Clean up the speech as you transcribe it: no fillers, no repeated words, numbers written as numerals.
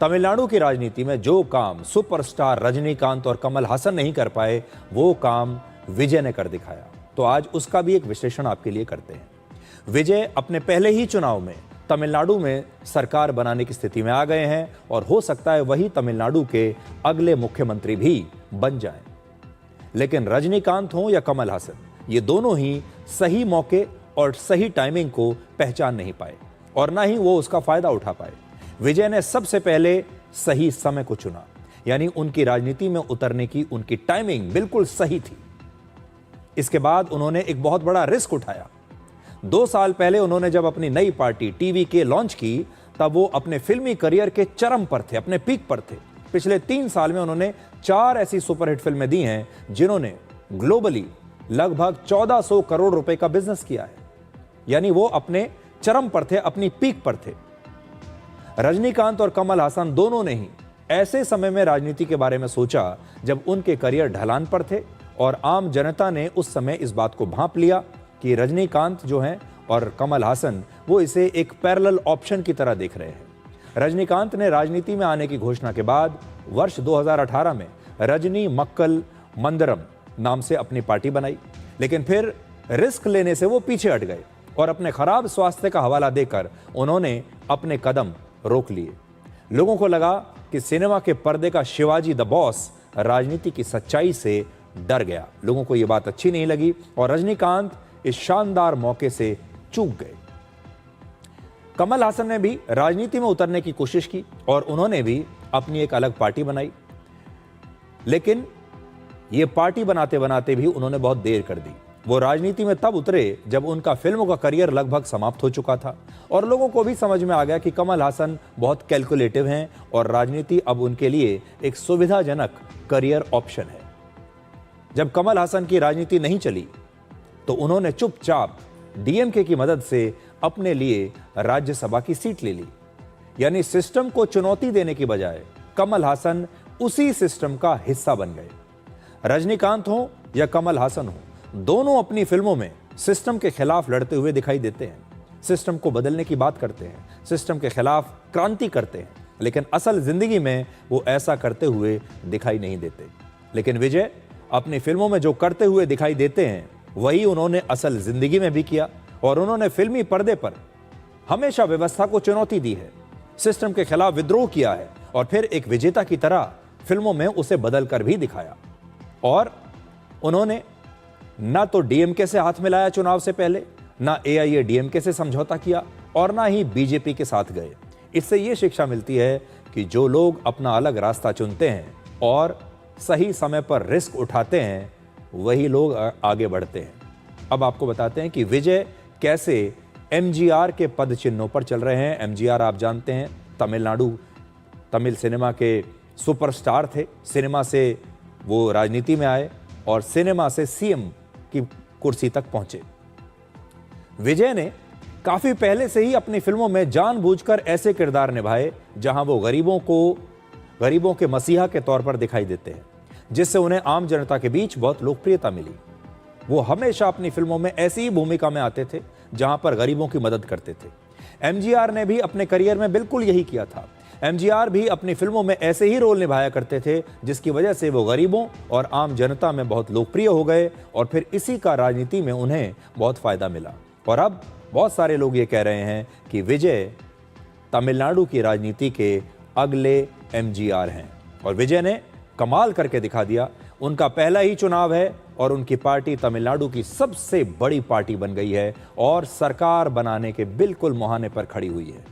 तमिलनाडु की राजनीति में जो काम सुपरस्टार रजनीकांत और कमल हासन नहीं कर पाए, वो काम विजय ने कर दिखाया। तो आज उसका भी एक विश्लेषण आपके लिए करते हैं। विजय अपने पहले ही चुनाव में तमिलनाडु में सरकार बनाने की स्थिति में आ गए हैं और हो सकता है वही तमिलनाडु के अगले मुख्यमंत्री भी बन जाएं। लेकिन रजनीकांत हो या कमल हासन, ये दोनों ही सही मौके और सही टाइमिंग को पहचान नहीं पाए और ना ही वो उसका फायदा उठा पाए। विजय ने सबसे पहले सही समय को चुना, यानी उनकी राजनीति में उतरने की उनकी टाइमिंग बिल्कुल सही थी। इसके बाद उन्होंने एक बहुत बड़ा रिस्क उठाया। 2 साल पहले उन्होंने जब अपनी नई पार्टी टीवीके लॉन्च की, तब वो अपने फिल्मी करियर के चरम पर थे, अपने पीक पर थे। पिछले 3 साल में उन्होंने 4 ऐसी सुपरहिट फिल्में दी हैं जिन्होंने ग्लोबली लगभग 1400 करोड़ रुपए का बिजनेस किया है, यानी वो अपने चरम पर थे, अपनी पीक पर थे। रजनीकांत और कमल हासन दोनों ने ही ऐसे समय में राजनीति के बारे में सोचा जब उनके करियर ढलान पर थे और आम जनता ने उस समय इस बात को भांप लिया कि रजनीकांत जो हैं और कमल हासन वो इसे एक पैरेलल ऑप्शन की तरह देख रहे हैं। रजनीकांत ने राजनीति में आने की घोषणा के बाद वर्ष 2018 में रजनी मक्कल मंदिरम नाम से अपनी पार्टी बनाई, लेकिन फिर रिस्क लेने से वो पीछे हट गए और अपने खराब स्वास्थ्य का हवाला देकर उन्होंने अपने कदम रोक लिए। लोगों को लगा कि सिनेमा के पर्दे का शिवाजी द बॉस राजनीति की सच्चाई से डर गया। लोगों को यह बात अच्छी नहीं लगी और रजनीकांत इस शानदार मौके से चूक गए। कमल हासन ने भी राजनीति में उतरने की कोशिश की और उन्होंने भी अपनी एक अलग पार्टी बनाई, लेकिन यह पार्टी बनाते बनाते भी उन्होंने बहुत देर कर दी। वो राजनीति में तब उतरे जब उनका फिल्मों का करियर लगभग समाप्त हो चुका था और लोगों को भी समझ में आ गया कि कमल हासन बहुत कैलकुलेटिव हैं और राजनीति अब उनके लिए एक सुविधाजनक करियर ऑप्शन है। जब कमल हासन की राजनीति नहीं चली तो उन्होंने चुपचाप डीएमके की मदद से अपने लिए राज्यसभा की सीट ले ली, यानी सिस्टम को चुनौती देने की बजाय कमल हासन उसी सिस्टम का हिस्सा बन गए। रजनीकांत हो या कमल हासन हो, दोनों अपनी फिल्मों में सिस्टम के खिलाफ लड़ते हुए दिखाई देते हैं, सिस्टम को बदलने की बात करते हैं, सिस्टम के खिलाफ क्रांति करते हैं, लेकिन असल जिंदगी में वो ऐसा करते हुए दिखाई नहीं देते। लेकिन विजय अपनी फिल्मों में जो करते हुए दिखाई देते हैं वही उन्होंने असल जिंदगी में भी किया और उन्होंने फिल्मी पर्दे पर हमेशा व्यवस्था को चुनौती दी है, सिस्टम के खिलाफ विद्रोह किया है और फिर एक विजेता की तरह फिल्मों में उसे बदल कर भी दिखाया। और उन्होंने ना तो डीएमके से हाथ मिलाया चुनाव से पहले, ना एआईएडीएमके से समझौता किया और ना ही बीजेपी के साथ गए। इससे यह शिक्षा मिलती है कि जो लोग अपना अलग रास्ता चुनते हैं और सही समय पर रिस्क उठाते हैं, वही लोग आगे बढ़ते हैं। अब आपको बताते हैं कि विजय कैसे एमजीआर के पद चिन्हों पर चल रहे हैं। एमजीआर आप जानते हैं तमिल सिनेमा के सुपरस्टार थे। सिनेमा से वो राजनीति में आए और सिनेमा से सीएम की कुर्सी तक पहुंचे। विजय ने काफी पहले से ही अपनी फिल्मों में जानबूझकर ऐसे किरदार निभाए जहां वो गरीबों के मसीहा के तौर पर दिखाई देते हैं, जिससे उन्हें आम जनता के बीच बहुत लोकप्रियता मिली। वो हमेशा अपनी फिल्मों में ऐसी ही भूमिका में आते थे जहां पर गरीबों की मदद करते थे। एमजीआर ने भी अपने करियर में बिल्कुल यही किया था। एमजीआर भी अपनी फिल्मों में ऐसे ही रोल निभाया करते थे, जिसकी वजह से वो गरीबों और आम जनता में बहुत लोकप्रिय हो गए और फिर इसी का राजनीति में उन्हें बहुत फायदा मिला। और अब बहुत सारे लोग ये कह रहे हैं कि विजय तमिलनाडु की राजनीति के अगले एमजीआर हैं और विजय ने कमाल करके दिखा दिया। उनका पहला ही चुनाव है और उनकी पार्टी तमिलनाडु की सबसे बड़ी पार्टी बन गई है और सरकार बनाने के बिल्कुल मुहाने पर खड़ी हुई है।